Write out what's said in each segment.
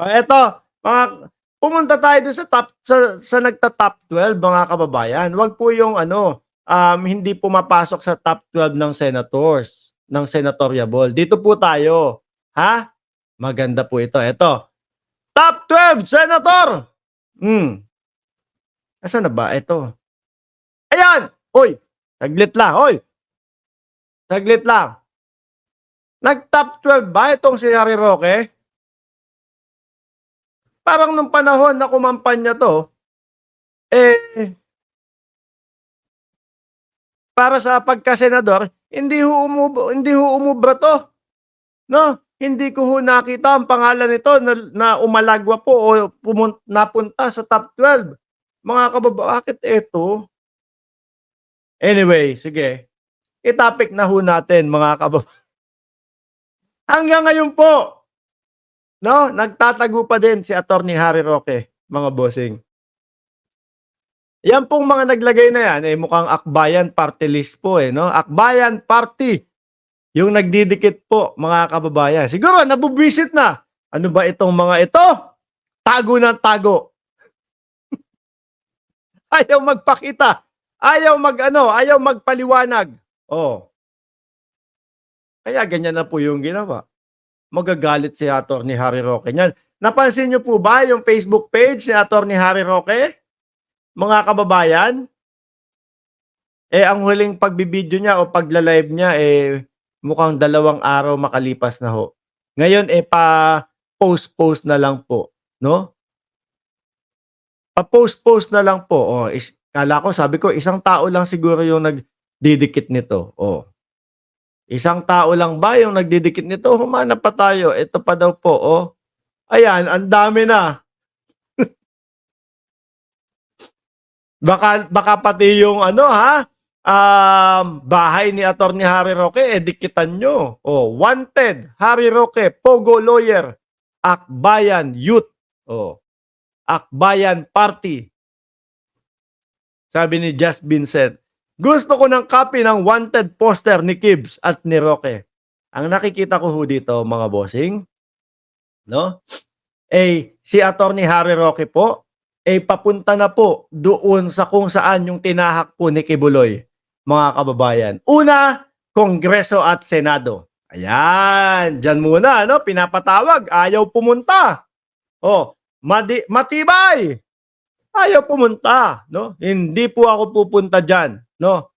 Eto, pumunta tayo dun sa nagta-top 12 mga kababayan. Wag po yung ano, hindi pumapasok sa top 12 ng senators, ng senatoriable. Dito po tayo, ha? Maganda po ito. Eto, top 12 senator! Nasaan na ba? Eto. Ayan! Hoy! Saglit lang, hoy! Saglit lang. Nag-top 12 ba itong si Harry Roque? Parang nung panahon na kumampanya to, eh, para sa pagka-senador, hindi ho umubra 'to, 'no? Hindi ko ho nakita ang pangalan nito na umalagwa po o napunta sa top 12. Mga bakit eto? Anyway, sige, i-topic na ho natin mga hanggang ngayon po, 'no, nagtatago pa din si Attorney Harry Roque, mga bossing. Yan pong mga naglagay na yan, eh, mukhang Akbayan Party List po, eh, 'no? Akbayan Party. Yung nagdidikit po, mga kababayan. Siguro nabubwisit na. Ano ba itong mga ito? Tago ng tago. Ayaw magpakita. Ayaw magpaliwanag. Oh. Kaya ganyan na po yung ginawa. Magagalit si Attorney Harry Roque niyan. Napansin niyo po ba yung Facebook page ni Attorney Harry Roque? Mga kababayan? Eh, ang huling pagbibideo niya o pagla-live niya, eh, mukhang 2 araw makalipas na ho. Ngayon, eh, pa-post-post na lang po, 'no? Pa-post-post na lang po, oh, akala ko sabi ko isang tao lang siguro yung nagdidikit nito, oh. Isang tao lang ba yung nagdidikit nito? Humanap pa tayo, ito pa daw po, oh. Ayan, ang dami na. Baka pati yung ano, ha, bahay ni Attorney Harry Roque, eh, dikitan nyo. Oh, wanted, Harry Roque, Pogo Lawyer, Akbayan Youth, oh, Akbayan Party. Sabi ni Just Vincent, gusto ko ng copy ng wanted poster ni Kibs at ni Roque. Ang nakikita ko ho dito, mga bossing, no? Eh, si Attorney Harry Roque po, eh, papunta na po doon sa kung saan yung tinahak po ni Kibuloy, mga kababayan. Una, Kongreso at Senado. Ayan, dyan muna, no? Pinapatawag, ayaw pumunta. Oh, matibay. Ayaw pumunta, no? Hindi po ako pupunta dyan, no?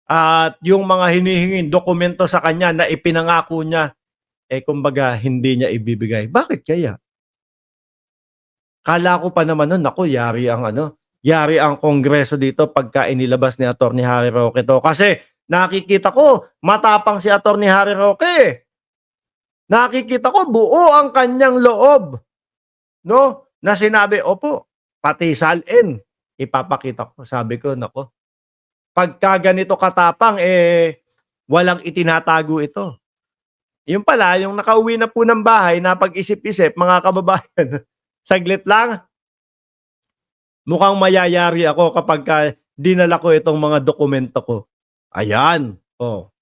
At yung mga hinihinging dokumento sa kanya na ipinangako niya, eh, kumbaga hindi niya ibibigay. Bakit kaya? Kala ko pa naman nun, naku, yari ang Kongreso dito pagka inilabas ni Attorney Harry Roque 'to. Kasi nakikita ko matapang si Attorney Harry Roque. Nakikita ko buo ang kanyang loob, 'no, na sinabi, "Opo, pati salin ipapakita ko." Sabi ko, naku, pagka ganito katapang, eh, walang itinatago ito. Yun pala, yung nakauwi na po ng bahay, napag-isip-isip, mga kababayan, saglit lang. Mukhang mayayari ako kapagka dinala ko itong mga dokumento ko. Ayan, oh.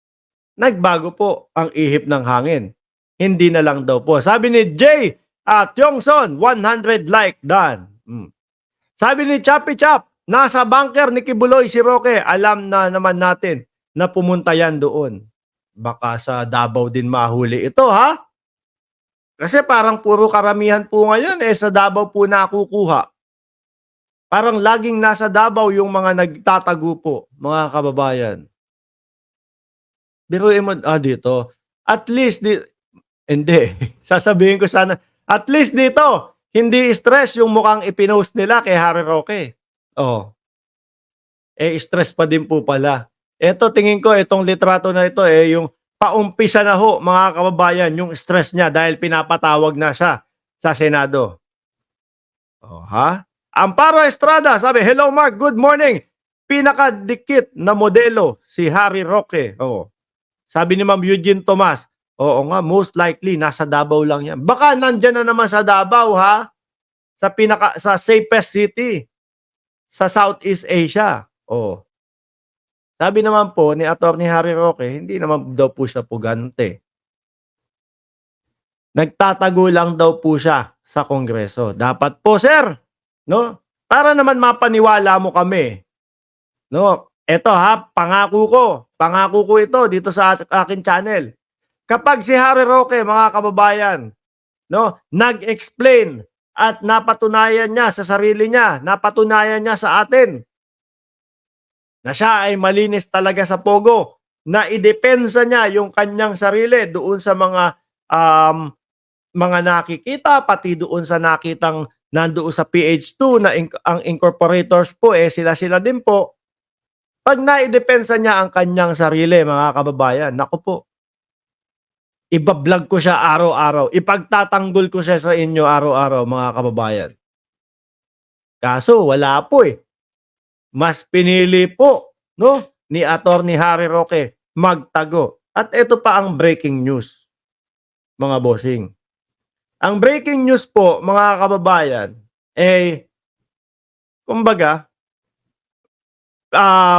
Nagbago po ang ihip ng hangin. Hindi na lang daw po. Sabi ni Jay at Yongson, 100 like done. Sabi ni Chappy Chap, nasa bunker ni Kibuloy si Roque. Alam na naman natin na pumunta yan doon. Baka sa Davao din mahuli ito, ha? Kasi parang puro karamihan po ngayon, eh, sa Davao po nakukuha. Parang laging nasa Davao yung mga nagtatago po, mga kababayan. Biruin mo, dito, at least hindi, sasabihin ko sana, at least dito, hindi stress yung mukhang ipinost nila kay Harry Roque. Oh, eh, stress pa din po pala. Eto, tingin ko itong litrato na ito, eh, yung paumpisa na ho, mga kababayan, yung stress niya dahil pinapatawag na siya sa Senado. Oh, ha? Amparo Estrada, sabi, hello Mark, good morning. Pinakadikit na modelo, si Harry Roque. Oh. Sabi ni Ma'am Eugene Tomas, oo nga, most likely, nasa Davao lang yan. Baka nandyan na naman sa Davao, ha? Sa safest city, sa Southeast Asia. Oh. Sabi naman po ni Attorney Harry Roque, hindi naman daw po siya pugante. Nagtatago lang daw po siya sa Kongreso. Dapat po, sir, no? Para naman mapaniwala mo kami, no? Eto ha, pangako ko ito dito sa akin channel. Kapag si Harry Roque, mga kababayan, no, nag-explain at napatunayan niya sa sarili niya, napatunayan niya sa atin na siya ay malinis talaga sa pogo, na idepensa niya yung kanyang sarili doon sa mga nakikita, pati doon sa nakitang nandoon sa PH2 na ang incorporators po sila-sila din po. Pag naidepensa niya ang kanyang sarili, mga kababayan, naku po, iba-vlog ko siya araw-araw, ipagtatanggol ko siya sa inyo araw-araw, mga kababayan. Kaso wala po Mas pinili po, no, ni Attorney Harry Roque magtago. At ito pa ang breaking news, mga bossing. Ang breaking news po, mga kababayan, kumbaga,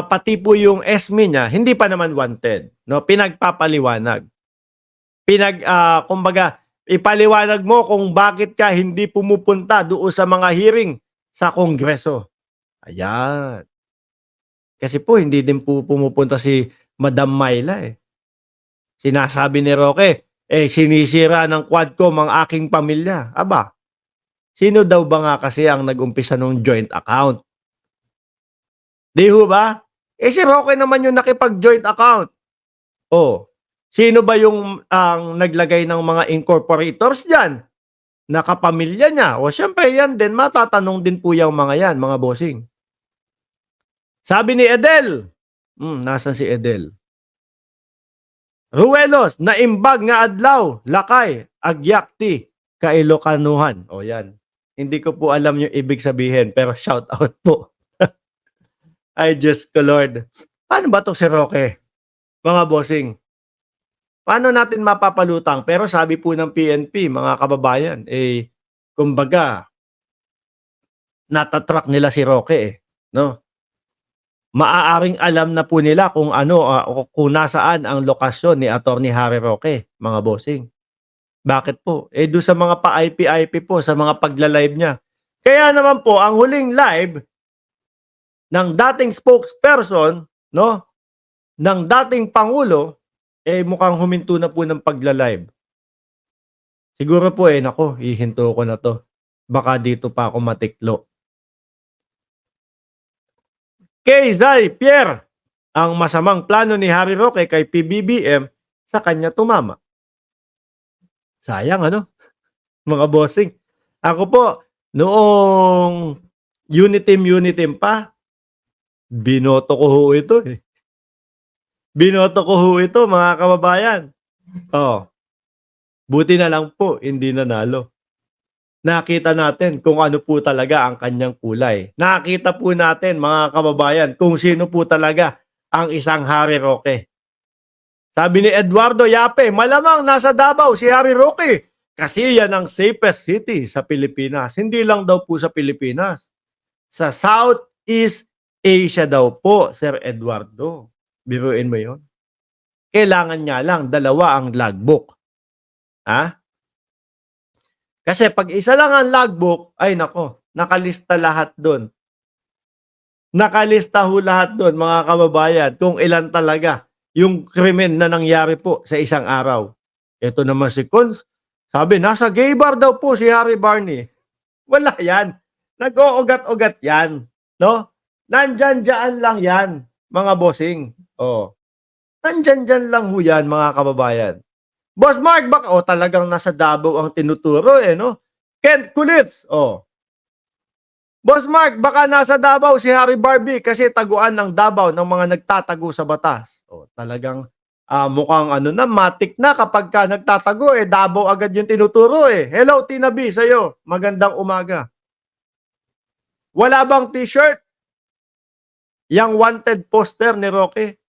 pati po yung SME niya, hindi pa naman wanted, no? Pinagpapaliwanag. Kumbaga, ipaliwanag mo kung bakit ka hindi pumupunta doon sa mga hearing sa Kongreso. Ayan. Kasi po hindi din po pumupunta si Madam Myla Sinasabi ni Roque, sinisira ng Quadcom ang aking pamilya. Aba, sino daw ba nga kasi ang nag-umpisa ng joint account? Di ho ba? Si Roque naman yung nakipag-joint account. Sino ba yung ang naglagay ng mga incorporators dyan? Nakapamilya niya. Syempre yan din, matatanong din po yung mga yan, mga bossing. Sabi ni Edel, nasan si Edel? Ruelos, naimbag nga adlaw, lakay, agyakti, kailokanuhan. Yan. Hindi ko po alam yung ibig sabihin, pero shout out po. Ay, Diyos ko Lord. Paano ba to si Roque? Mga bossing. Paano natin mapapalutang? Pero sabi po ng PNP, mga kababayan, kumbaga, natatrack nila si Roque no? Maaaring alam na po nila kung kung nasaan ang lokasyon ni Attorney Harry Roque, mga bossing. Bakit po? Doon sa mga pa-IP-IP po, sa mga pagla-live niya. Kaya naman po, ang huling live ng dating spokesperson, no, ng dating Pangulo, mukhang huminto na po ng pagla-live. Siguro po nako, ihinto ko na to. Baka dito pa ako matiklo. Kay Zay Pierre, ang masamang plano ni Harry Roque kay PBBM sa kanya tumama. Sayang mga bossing. Ako po, noong Uniteam pa, binoto ko ho ito Binoto ko ho ito, mga kababayan. Buti na lang po, hindi nanalo. Nakita natin kung ano po talaga ang kanyang kulay. Nakita po natin, mga kababayan, kung sino po talaga ang isang Harry Roque. Sabi ni Eduardo Yape, malamang nasa Davao si Harry Roque kasi yan ang safest city sa Pilipinas. Hindi lang daw po sa Pilipinas. Sa Southeast Asia daw po, Sir Eduardo. Biruin mo yun. Kailangan niya lang dalawa ang logbook. Kasi pag isa lang ang logbook, ay nako, nakalista lahat doon. Nakalista ho lahat doon, mga kababayan, kung ilan talaga yung krimen na nangyari po sa isang araw. Ito naman si Cons, sabi, nasa gay bar daw po si Harry Barney. Wala yan. Nag-uugat-ugat yan. No? Nandyan-dyan lang yan, mga bossing. Nandyan-dyan lang ho yan, mga kababayan. Boss Mark, baka talagang nasa Davao ang tinuturo no? Kent Kulitz, Boss Mark, baka nasa Davao si Harry Barbie kasi taguan ng Davao ng mga nagtatago sa batas. Talagang mukhang na, matik na kapag ka nagtatago, Davao agad yung tinuturo Hello, Tina B, sa'yo. Magandang umaga. Wala bang t-shirt? Yang wanted poster ni Roque?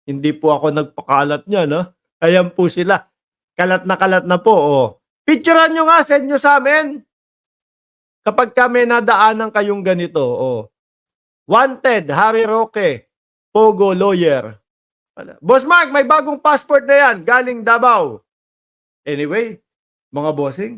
Hindi po ako nagpakalat niya, no? Ayan po sila. Kalat na po, Picturean nyo nga, send nyo sa amin. Kapag kami nadaanan kayong ganito, wanted, Harry Roque, Pogo lawyer. Boss Mark, may bagong passport na yan, galing Davao. Anyway, mga bossing.